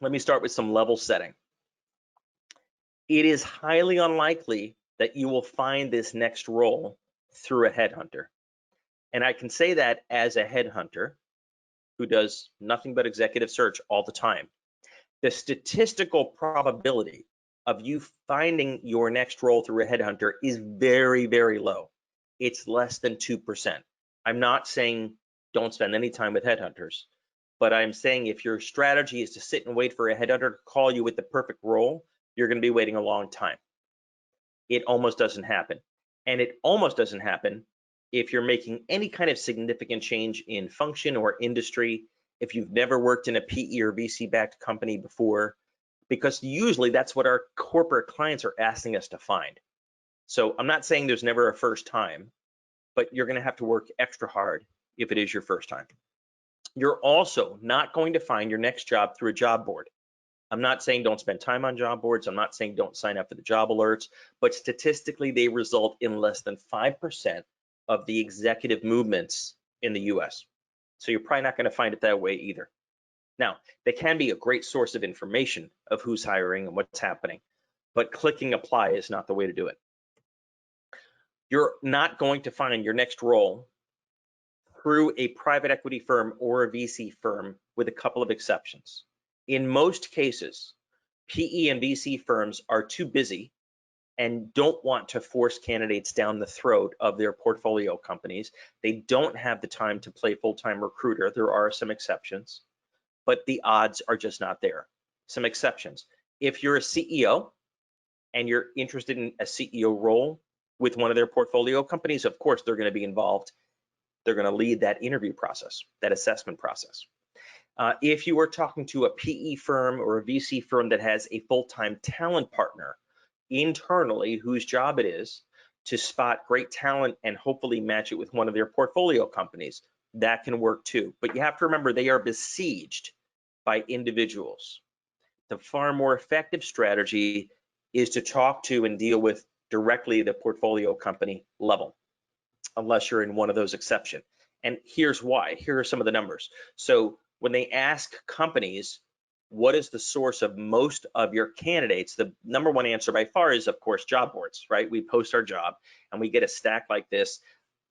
let me start with some level setting. It is highly unlikely that you will find this next role through a headhunter. And I can say that as a headhunter who does nothing but executive search all the time. The statistical probability of you finding your next role through a headhunter is very, very low. It's less than 2%. I'm not saying don't spend any time with headhunters, but I'm saying if your strategy is to sit and wait for a headhunter to call you with the perfect role, you're going to be waiting a long time. It almost doesn't happen. And it almost doesn't happen if you're making any kind of significant change in function or industry, if you've never worked in a PE or VC-backed company before, because usually that's what our corporate clients are asking us to find. So I'm not saying there's never a first time, but you're going to have to work extra hard if it is your first time. You're also not going to find your next job through a job board. I'm not saying don't spend time on job boards. I'm not saying don't sign up for the job alerts, but statistically they result in less than 5% of the executive movements in the US. So you're probably not going to find it that way either. Now, they can be a great source of information of who's hiring and what's happening, but clicking apply is not the way to do it. You're not going to find your next role through a private equity firm or a VC firm, with a couple of exceptions. In most cases, PE and VC firms are too busy and don't want to force candidates down the throat of their portfolio companies. They don't have the time to play full-time recruiter. There are some exceptions, but the odds are just not there. Some exceptions. If you're a CEO and you're interested in a CEO role with one of their portfolio companies, of course, they're going to be involved. They're going to lead that interview process, that assessment process. If you are talking to a PE firm or a VC firm that has a full-time talent partner internally whose job it is to spot great talent and hopefully match it with one of their portfolio companies, that can work too. But you have to remember, they are besieged by individuals. The far more effective strategy is to talk to and deal with directly the portfolio company level, unless you're in one of those exceptions. And here's why. Here are some of the numbers. So when they ask companies, what is the source of most of your candidates, the number one answer by far is, of course, job boards, right? We post our job and we get a stack like this.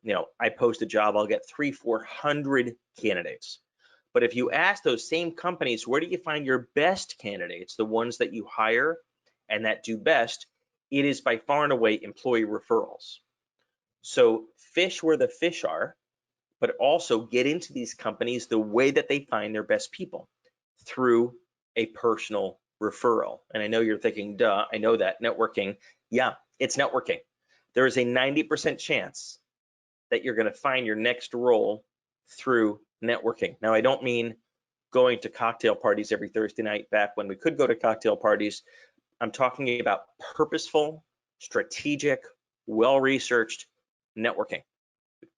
You know, I post a job, I'll get 300-400 candidates. But if you ask those same companies, where do you find your best candidates, the ones that you hire and that do best, it is by far and away employee referrals. So fish where the fish are, but also get into these companies the way that they find their best people, through a personal referral. And I know you're thinking, duh, I know that, networking. Yeah, it's networking. There is a 90% chance that you're going to find your next role through networking. Now, I don't mean going to cocktail parties every Thursday night back when we could go to cocktail parties. I'm talking about purposeful, strategic, well-researched networking.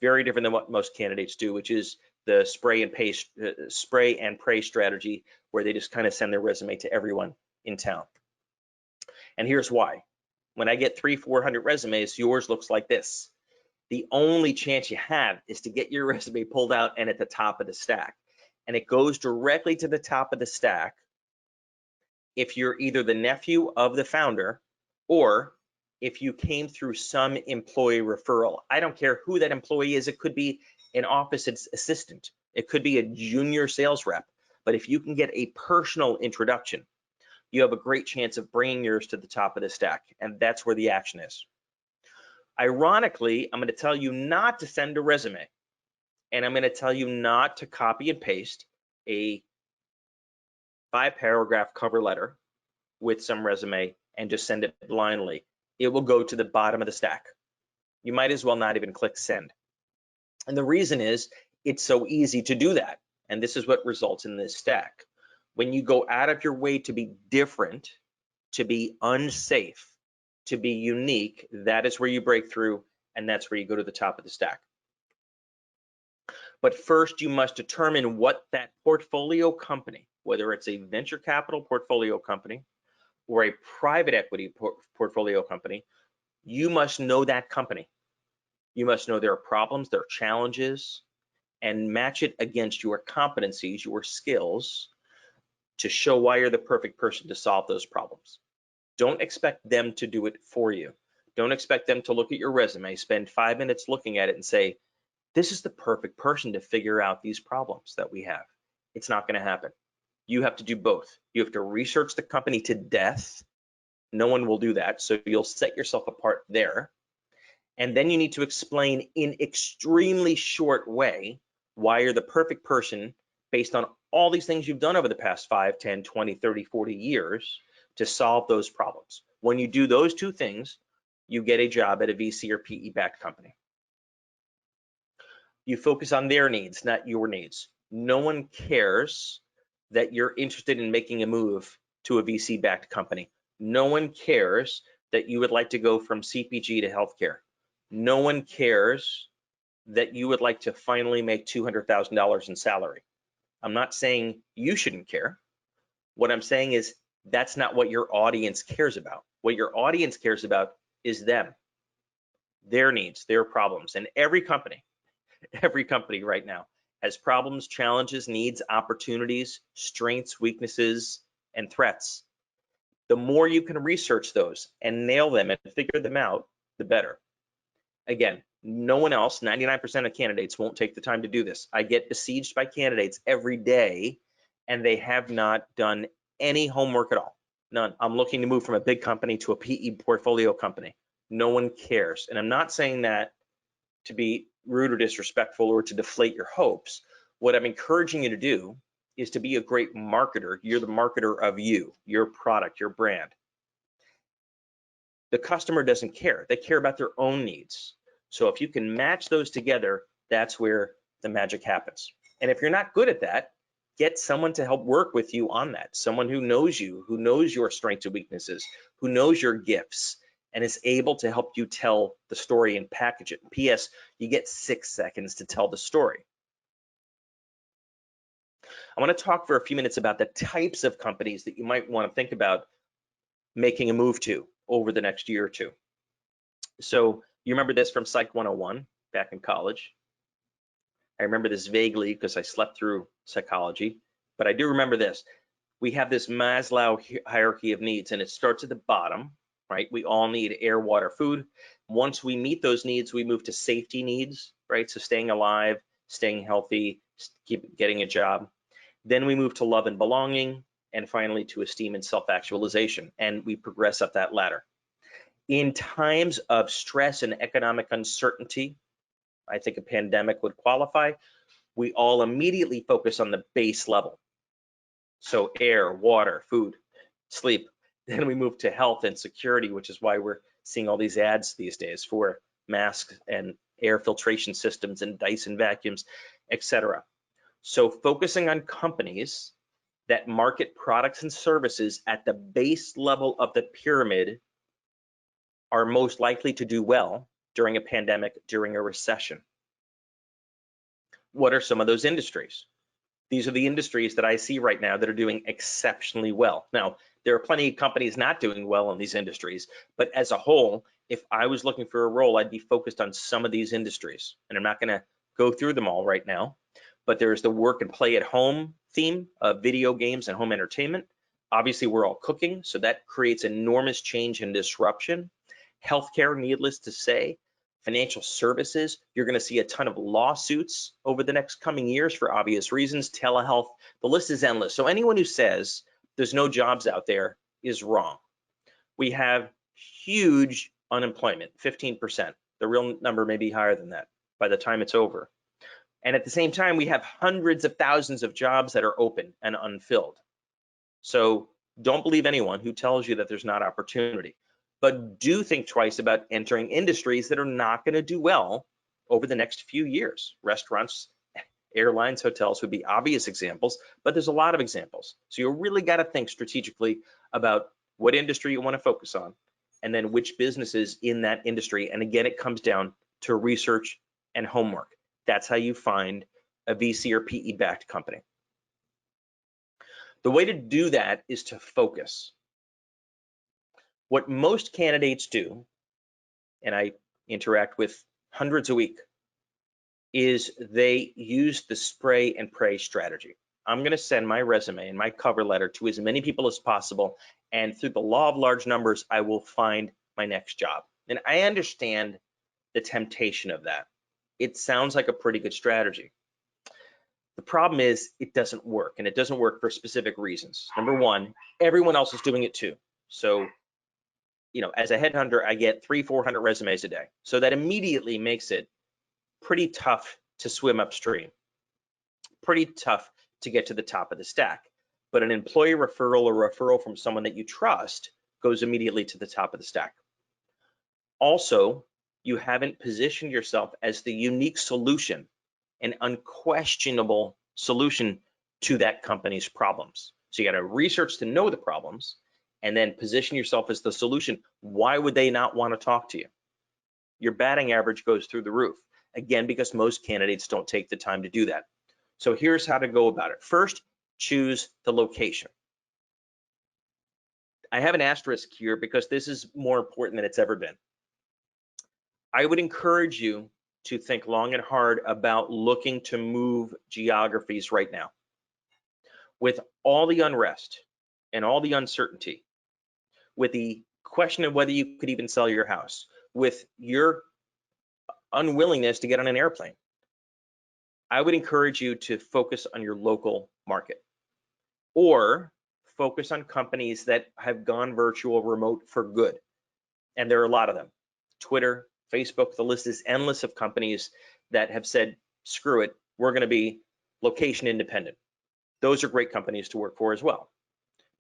Very different than what most candidates do, which is the spray and pray strategy, where they just kind of send their resume to everyone in town. And here's why. When I get 300-400 resumes, yours looks like this. The only chance you have is to get your resume pulled out and at the top of the stack. And it goes directly to the top of the stack if you're either the nephew of the founder or if you came through some employee referral. I don't care who that employee is. It could be an office assistant. It could be a junior sales rep. But if you can get a personal introduction, you have a great chance of bringing yours to the top of the stack. And that's where the action is. Ironically, I'm going to tell you not to send a resume. And I'm going to tell you not to copy and paste a 5-paragraph cover letter with some resume and just send it blindly. It will go to the bottom of the stack. You might as well not even click send. And the reason is it's so easy to do that. And this is what results in this stack. When you go out of your way to be different, to be unsafe, to be unique, that is where you break through, and that's where you go to the top of the stack. But first, you must determine what that portfolio company, whether it's a venture capital portfolio company or a private equity portfolio company, you must know that company. You must know their problems, their challenges, and match it against your competencies, your skills, to show why you're the perfect person to solve those problems. Don't expect them to do it for you. Don't expect them to look at your resume, spend 5 minutes looking at it and say, this is the perfect person to figure out these problems that we have. It's not going to happen. You have to do both. You have to research the company to death. No one will do that, so you'll set yourself apart there. And then you need to explain in extremely short way why you're the perfect person based on all these things you've done over the past 5, 10, 20, 30, 40 years to solve those problems. When you do those two things, you get a job at a VC or PE-backed company. You focus on their needs, not your needs. No one cares that you're interested in making a move to a VC-backed company. No one cares that you would like to go from CPG to healthcare. No one cares that you would like to finally make $200,000 in salary. I'm not saying you shouldn't care. What I'm saying is that's not what your audience cares about. What your audience cares about is them, their needs, their problems. And every company right now has problems, challenges, needs, opportunities, strengths, weaknesses, and threats. The more you can research those and nail them and figure them out, the better. Again, no one else, 99% of candidates won't take the time to do this. I get besieged by candidates every day, and they have not done any homework at all. None. I'm looking to move from a big company to a PE portfolio company. No one cares. And I'm not saying that to be rude or disrespectful or to deflate your hopes. What I'm encouraging you to do is to be a great marketer. You're the marketer of you, your product, your brand. The customer doesn't care. They care about their own needs. So if you can match those together, that's where the magic happens. And if you're not good at that, get someone to help work with you on that. Someone who knows you, who knows your strengths and weaknesses, who knows your gifts, and is able to help you tell the story and package it. P.S. You get 6 seconds to tell the story. I want to talk for a few minutes about the types of companies that you might want to think about making a move to over the next year or two. So you remember this from Psych 101 back in college. I remember this vaguely because I slept through psychology, but I do remember this. We have this Maslow hierarchy of needs, and it starts at the bottom, right? We all need air, water, food. Once we meet those needs, we move to safety needs, right? So staying alive, staying healthy, keep getting a job. Then we move to love and belonging, and finally to esteem and self-actualization, and we progress up that ladder. In times of stress and economic uncertainty, I think a pandemic would qualify, we all immediately focus on the base level. So air, water, food, sleep. Then we move to health and security, which is why we're seeing all these ads these days for masks and air filtration systems and Dyson vacuums, etc. So focusing on companies that market products and services at the base level of the pyramid are most likely to do well during a pandemic, during a recession. What are some of those industries? These are the industries that I see right now that are doing exceptionally well. Now, there are plenty of companies not doing well in these industries, but as a whole, if I was looking for a role, I'd be focused on some of these industries. And I'm not going to go through them all right now, but there's the work and play at home theme of video games and home entertainment. Obviously, we're all cooking, so that creates enormous change and disruption. Healthcare, needless to say. Financial services, you're going to see a ton of lawsuits over the next coming years for obvious reasons. Telehealth, the list is endless. So anyone who says there's no jobs out there is wrong. We have huge unemployment, 15%. The real number may be higher than that by the time it's over. And at the same time, we have hundreds of thousands of jobs that are open and unfilled. So don't believe anyone who tells you that there's not opportunity. But do think twice about entering industries that are not going to do well over the next few years. Restaurants, airlines, hotels would be obvious examples, but there's a lot of examples. So you really got to think strategically about what industry you want to focus on, and then which businesses in that industry. And again, it comes down to research and homework. That's how you find a VC or PE-backed company. The way to do that is to focus. What most candidates do, and I interact with hundreds a week, is they use the spray and pray strategy. I'm going to send my resume and my cover letter to as many people as possible, and through the law of large numbers, I will find my next job. And I understand the temptation of that. It sounds like a pretty good strategy. The problem is it doesn't work, and it doesn't work for specific reasons. Number one, everyone else is doing it too. So, as a headhunter, I get 300-400 resumes a day. So that immediately makes it pretty tough to swim upstream, pretty tough to get to the top of the stack. But an employee referral or referral from someone that you trust goes immediately to the top of the stack. Also, you haven't positioned yourself as the unique solution, an unquestionable solution to that company's problems. So you got to research to know the problems and then position yourself as the solution. Why would they not want to talk to you? Your batting average goes through the roof. Again, because most candidates don't take the time to do that. So here's how to go about it. First, choose the location. I have an asterisk here because this is more important than it's ever been. I would encourage you to think long and hard about looking to move geographies right now. With all the unrest and all the uncertainty, with the question of whether you could even sell your house, with your unwillingness to get on an airplane, I would encourage you to focus on your local market, or focus on companies that have gone virtual remote for good. And there are a lot of them. Twitter, Facebook, the list is endless of companies that have said, screw it, we're going to be location independent. Those are great companies to work for as well.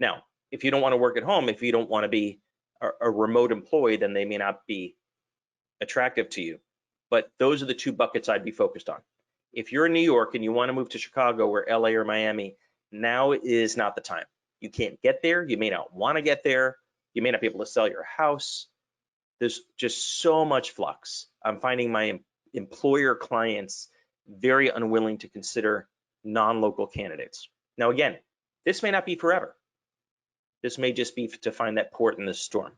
Now, if you don't want to work at home, if you don't want to be a remote employee, then they may not be attractive to you. But those are the two buckets I'd be focused on. If you're in New York and you want to move to Chicago or LA or Miami, now is not the time. You can't get there. You may not want to get there. You may not be able to sell your house. There's just so much flux. I'm finding my employer clients very unwilling to consider non-local candidates. Now, again, this may not be forever. This may just be to find that port in the storm.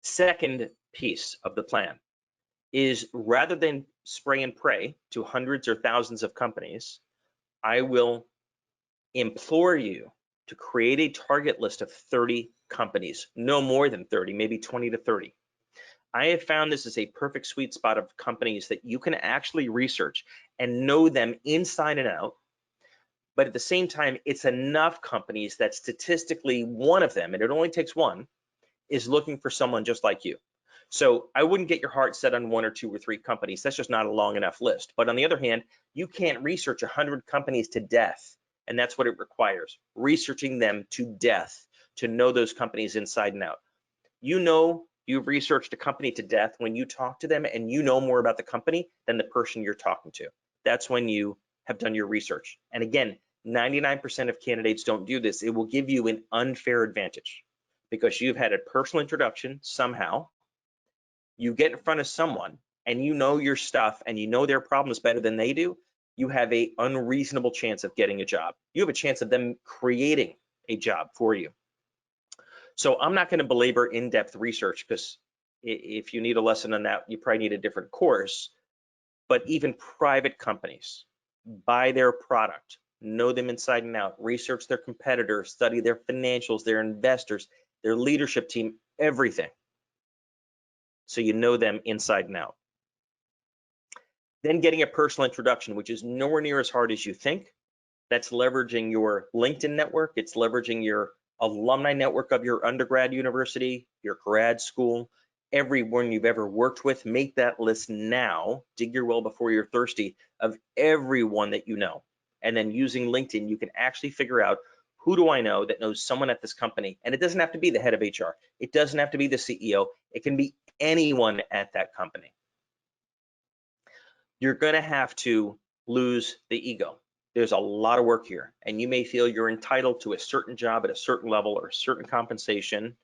Second piece of the plan is, rather than spray and pray to hundreds or thousands of companies, I will implore you to create a target list of 30 companies, no more than 30, maybe 20 to 30. I have found this is a perfect sweet spot of companies that you can actually research and know them inside and out. But at the same time, it's enough companies that statistically one of them, and it only takes one, is looking for someone just like you. So I wouldn't get your heart set on 1 or 2 or 3 companies. That's just not a long enough list. But on the other hand, you can't research 100 companies to death. And that's what it requires, researching them to death to know those companies inside and out. You know you've researched a company to death when you talk to them and you know more about the company than the person you're talking to. That's when you have done your research. And again, 99% of candidates don't do this. It will give you an unfair advantage because you've had a personal introduction somehow. You get in front of someone and you know your stuff and you know their problems better than they do. You have an unreasonable chance of getting a job. You have a chance of them creating a job for you. So I'm not going to belabor in-depth research, because if you need a lesson on that, you probably need a different course. But even private companies, buy their product, know them inside and out, research their competitors, study their financials, their investors, their leadership team, everything. So you know them inside and out. Then getting a personal introduction, which is nowhere near as hard as you think. That's leveraging your LinkedIn network. It's leveraging your alumni network of your undergrad university, your grad school, everyone you've ever worked with. Make that list now. Dig your well before you're thirsty of everyone that you know. And then using LinkedIn, you can actually figure out, who do I know that knows someone at this company? And it doesn't have to be the head of HR. It doesn't have to be the CEO. It can be anyone at that company. You're going to have to lose the ego. There's a lot of work here, and you may feel you're entitled to a certain job at a certain level or a certain compensation.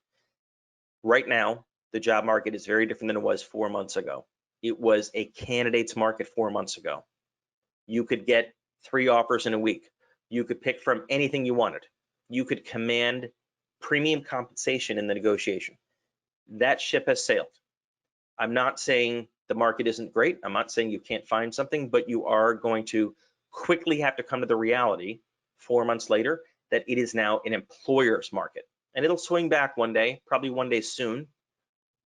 Right now, the job market is very different than it was 4 months ago. It was a candidate's market 4 months ago. You could get 3 offers in a week. You could pick from anything you wanted. You could command premium compensation in the negotiation. That ship has sailed. I'm not saying the market isn't great. I'm not saying you can't find something, but you are going to quickly have to come to the reality 4 months later that it is now an employer's market. And it'll swing back one day, probably one day soon.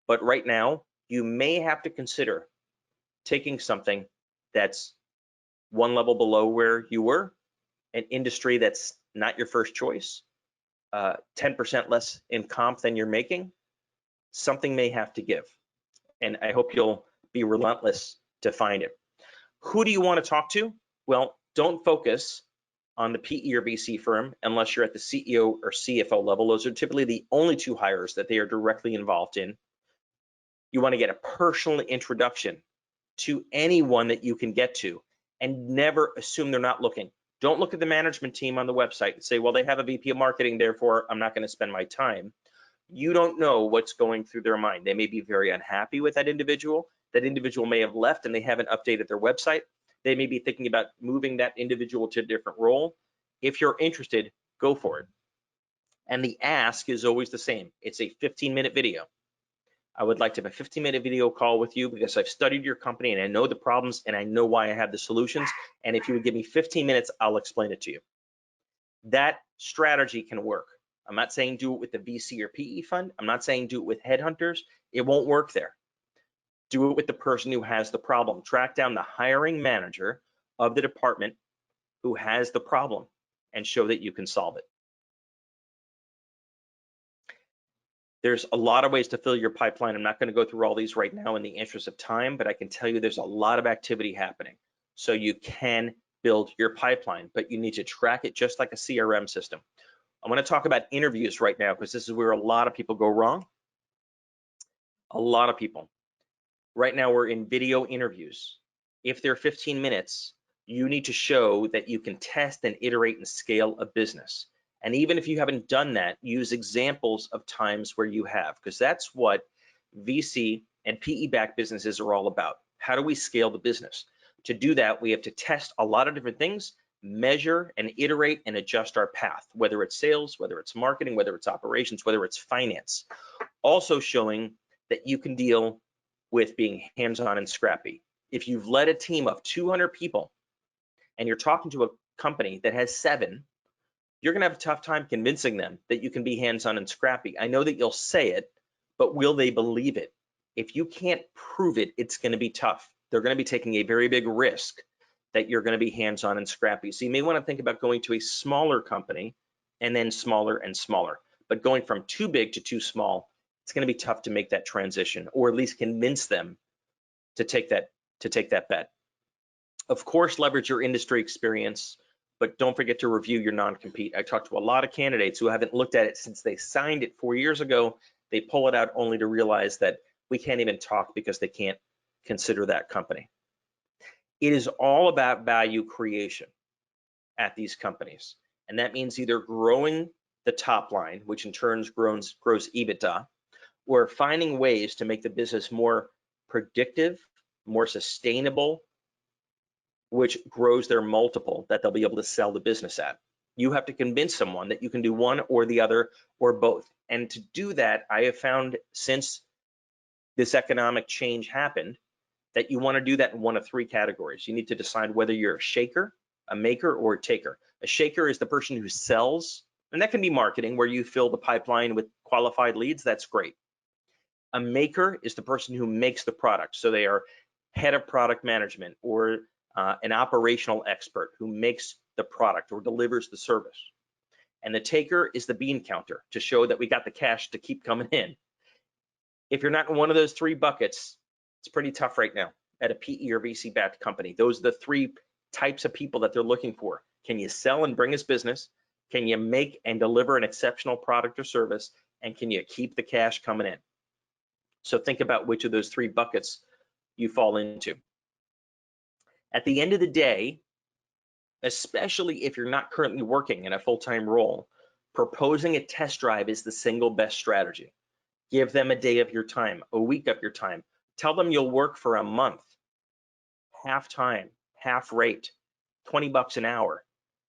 But right now, you may have to consider taking something that's one level below where you were, an industry that's not your first choice, 10% less in comp than you're making. Something may have to give. And I hope you'll be relentless to find it. Who do you want to talk to? Well, don't focus on the PE or VC firm unless you're at the CEO or CFO level. Those are typically the only two hires that they are directly involved in. You want to get a personal introduction to anyone that you can get to, and never assume they're not looking. Don't look at the management team on the website and say, well, they have a VP of marketing, therefore I'm not going to spend my time. You don't know what's going through their mind. They may be very unhappy with that individual. That individual may have left and they haven't updated their website. They may be thinking about moving that individual to a different role. If you're interested, go for it. And the ask is always the same. It's a 15-minute video. I would like to have a 15-minute video call with you because I've studied your company and I know the problems and I know why I have the solutions. And if you would give me 15 minutes, I'll explain it to you. That strategy can work. I'm not saying do it with the VC or PE fund. I'm not saying do it with headhunters. It won't work there. Do it with the person who has the problem. Track down the hiring manager of the department who has the problem and show that you can solve it. There's a lot of ways to fill your pipeline. I'm not going to go through all these right now in the interest of time, but I can tell you there's a lot of activity happening. So you can build your pipeline, but you need to track it just like a CRM system. I want to talk about interviews right now because this is where a lot of people go wrong. A lot of people. Right now we're in video interviews. If they're 15 minutes, you need to show that you can test and iterate and scale a business. And even if you haven't done that, use examples of times where you have, because that's what VC and PE-backed businesses are all about. How do we scale the business? To do that, we have to test a lot of different things, measure and iterate and adjust our path, whether it's sales, whether it's marketing, whether it's operations, whether it's finance. Also showing that you can deal with being hands-on and scrappy. If you've led a team of 200 people and you're talking to a company that has 7, you're going to have a tough time convincing them that you can be hands-on and scrappy. I know that you'll say it, but will they believe it? If you can't prove it, it's going to be tough. They're going to be taking a very big risk that you're going to be hands-on and scrappy. So you may want to think about going to a smaller company and then smaller and smaller. But going from too big to too small, it's going to be tough to make that transition, or at least convince them to take that bet. Of course, leverage your industry experience, but don't forget to review your non-compete. I talked to a lot of candidates who haven't looked at it since they signed it 4 years ago. They pull it out only to realize that we can't even talk because they can't consider that company. It is all about value creation at these companies. And that means either growing the top line, which in turn grows EBITDA, or finding ways to make the business more predictive, more sustainable, which grows their multiple that they'll be able to sell the business at. You have to convince someone that you can do one or the other or both. And to do that, I have found since this economic change happened that you want to do that in one of 3 categories. You need to decide whether you're a shaker, a maker, or a taker. A shaker is the person who sells, and that can be marketing where you fill the pipeline with qualified leads. That's great. A maker is the person who makes the product. So they are head of product management or an operational expert who makes the product or delivers the service. And the taker is the bean counter to show that we got the cash to keep coming in. If you're not in one of those 3 buckets, it's pretty tough right now at a PE or VC backed company. Those are the 3 types of people that they're looking for. Can you sell and bring us business? Can you make and deliver an exceptional product or service? And can you keep the cash coming in? So think about which of those 3 buckets you fall into. At the end of the day, especially if you're not currently working in a full-time role, proposing a test drive is the single best strategy. Give them a day of your time, a week of your time. Tell them you'll work for a month, half time, half rate, $20 an hour.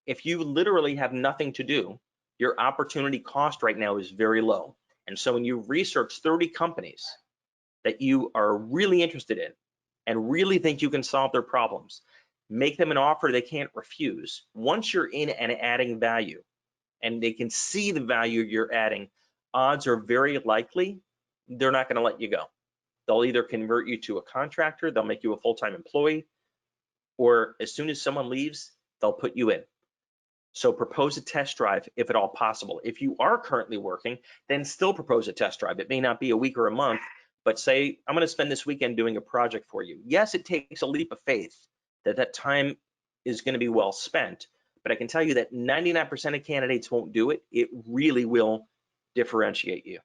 If you literally have nothing to do, your opportunity cost right now is very low. And so when you research 30 companies that you are really interested in and really think you can solve their problems, make them an offer they can't refuse. Once you're in and adding value, and they can see the value you're adding, odds are very likely they're not going to let you go. They'll either convert you to a contractor, they'll make you a full-time employee, or as soon as someone leaves, they'll put you in. So propose a test drive if at all possible. If you are currently working, then still propose a test drive. It may not be a week or a month, but say, I'm going to spend this weekend doing a project for you. Yes, it takes a leap of faith that that time is going to be well spent, but I can tell you that 99% of candidates won't do it. It really will differentiate you.